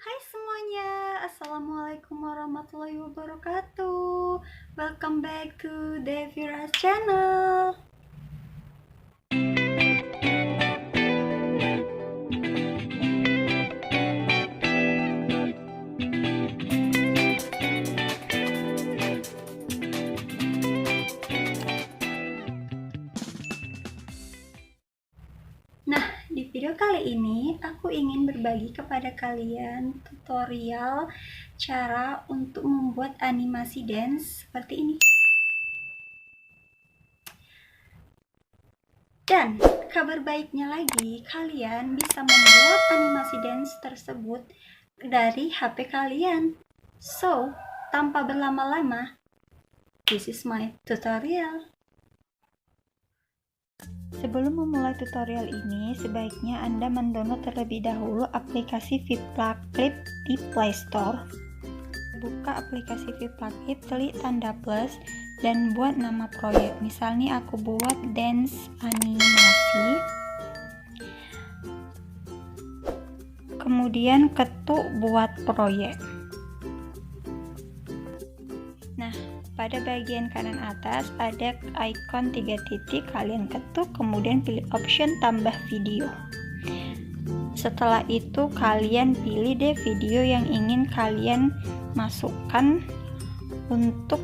Hai semuanya, Assalamualaikum warahmatullahi wabarakatuh. Welcome back to Devira's channel. Nah, di video kali ini aku ingin berbagi kepada kalian tutorial cara untuk membuat animasi dance seperti ini. Dan kabar baiknya lagi, kalian bisa membuat animasi dance tersebut dari HP kalian. So, tanpa berlama-lama, this is my tutorial. Sebelum memulai tutorial ini, sebaiknya Anda mendownload terlebih dahulu aplikasi Viplaclip di Play Store. Buka aplikasi Viplaclip, klik tanda plus, dan buat nama proyek. Misalnya aku buat dance animasi. Kemudian ketuk buat proyek. Nah, pada bagian kanan atas ada icon 3 titik, kalian ketuk, kemudian pilih option tambah video. Setelah itu kalian pilih deh video yang ingin kalian masukkan untuk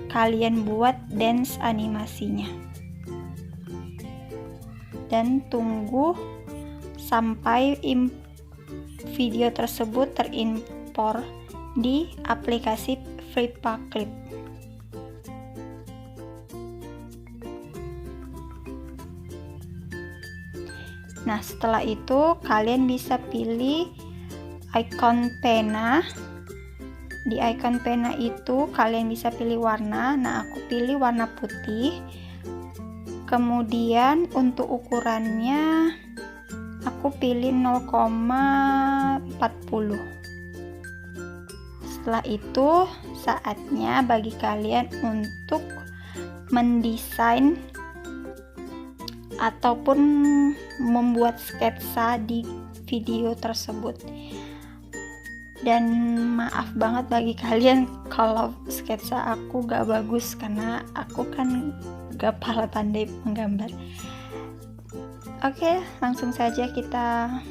kalian buat dance animasinya. Dan tunggu sampai video tersebut terimpor di aplikasi Viplaclip. Nah, setelah itu kalian bisa pilih icon pena. Di icon pena itu kalian bisa pilih warna. Nah, aku pilih warna putih. Kemudian untuk ukurannya aku pilih 0,40. Setelah itu saatnya bagi kalian untuk mendesain ataupun membuat sketsa di video tersebut. Dan maaf banget bagi kalian kalau sketsa aku gak bagus, karena aku kan gak pandai menggambar. Oke, langsung saja kita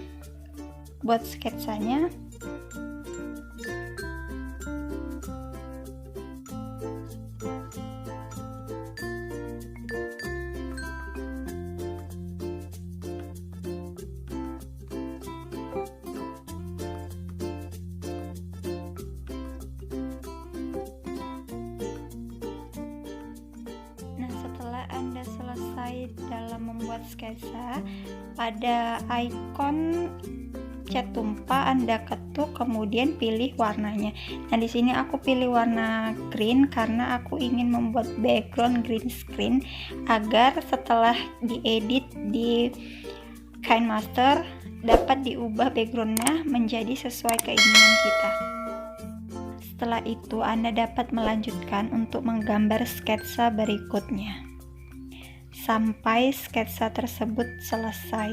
buat sketsanya. Nah, setelah Anda selesai dalam membuat sketsa, pada icon cat tumpah Anda ketuk, kemudian pilih warnanya. Nah, di sini aku pilih warna green karena aku ingin membuat background green screen agar setelah diedit di KineMaster dapat diubah backgroundnya menjadi sesuai keinginan kita. Setelah itu Anda dapat melanjutkan untuk menggambar sketsa berikutnya sampai sketsa tersebut selesai.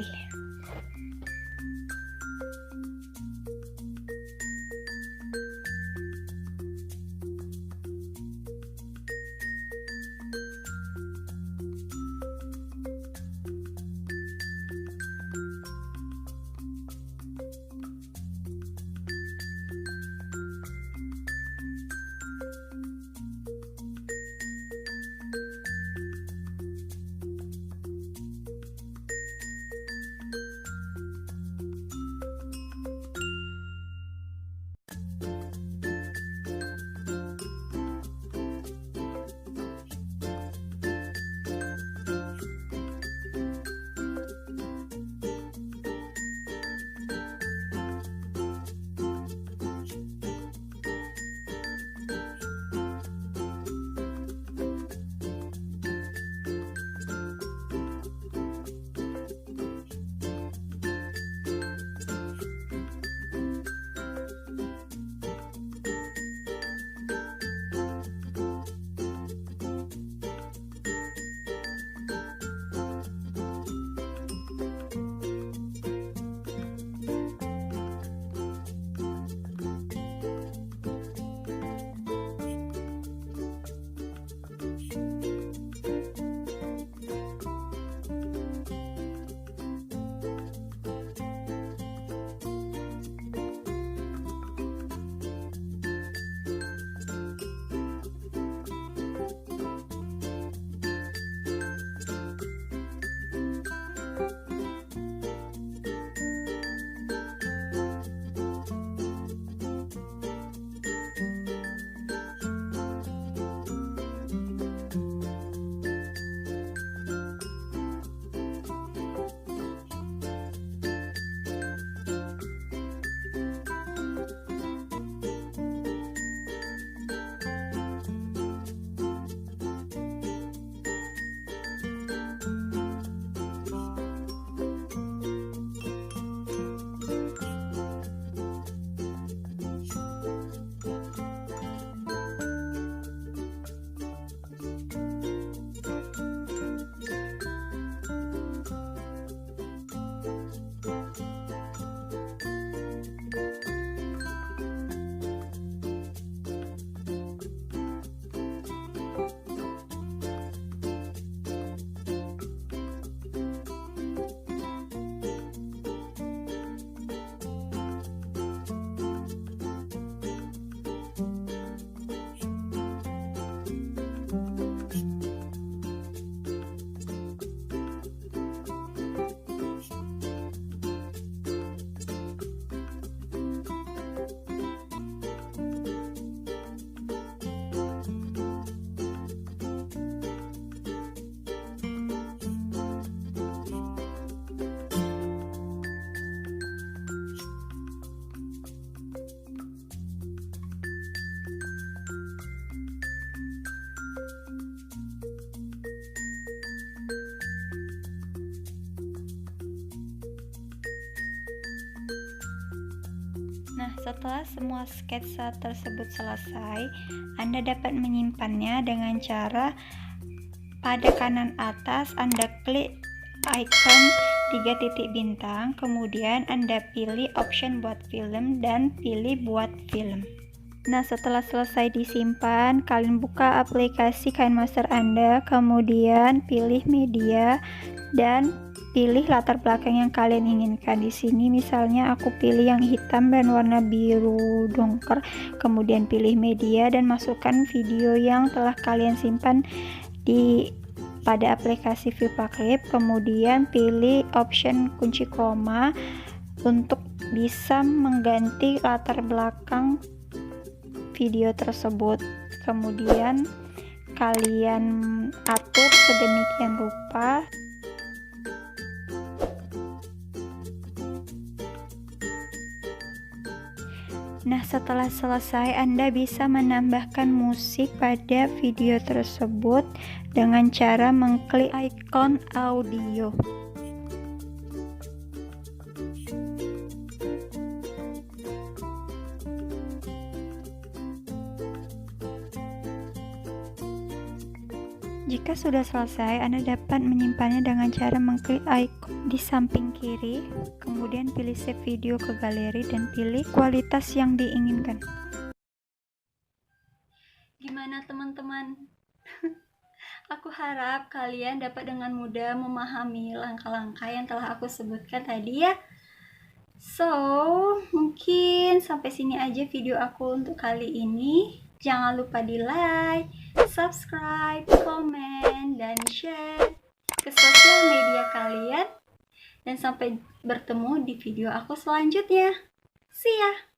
Nah, setelah semua sketsa tersebut selesai, Anda dapat menyimpannya dengan cara pada kanan atas Anda klik icon 3 titik bintang, kemudian Anda pilih option buat film dan pilih buat film. Nah, setelah selesai disimpan, kalian buka aplikasi KineMaster Anda, kemudian pilih media dan pilih latar belakang yang kalian inginkan. Di sini misalnya aku pilih yang hitam dan warna biru dongker, kemudian pilih media dan masukkan video yang telah kalian simpan pada aplikasi Vipa Clip, kemudian pilih option kunci chroma untuk bisa mengganti latar belakang video tersebut. Kemudian kalian atur sedemikian rupa Nah, setelah selesai, Anda bisa menambahkan musik pada video tersebut dengan cara mengklik ikon audio. Jika sudah selesai, Anda dapat menyimpannya dengan cara mengklik icon di samping kiri, kemudian pilih save video ke galeri dan pilih kualitas yang diinginkan. Gimana teman-teman? Aku harap kalian dapat dengan mudah memahami langkah-langkah yang telah aku sebutkan tadi ya. So, mungkin sampai sini aja video aku untuk kali ini. Jangan lupa di like, subscribe, komen, dan share ke sosial media kalian. Dan sampai bertemu di video aku selanjutnya. See ya!